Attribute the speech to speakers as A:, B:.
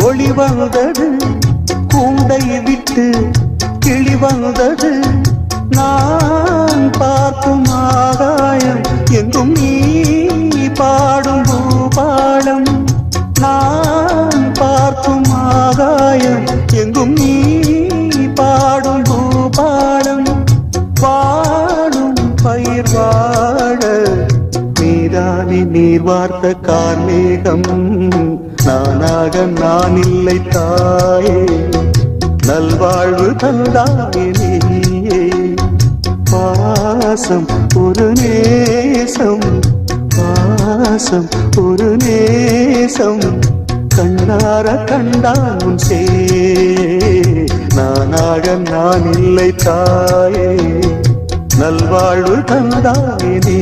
A: ஒளி வந்தது, கூண்டை விட்டு கிளி வந்தது. நான் பார்க்கும் ஆகாயம் எங்கும் நீ பாடும் பூபாலம். நான் பார்க்கும் ஆகாயம் எங்கும் நீ பாடும் பூபாலம். வாடும் பயிர் வாழ நீதானே நீர் வார்த்த கார்மேகம். நானாக நான் இல்லை தாயே, நல்வாழ்வு தந்தாயே நீயே. பாசம் ஒரு நேசம், பாசம் ஒரு நேசம், கண்ணார கண்டான் உன் சே. நானாக நான் இல்லை தாயே, நல்வாழ்வு தந்தாயே நீ.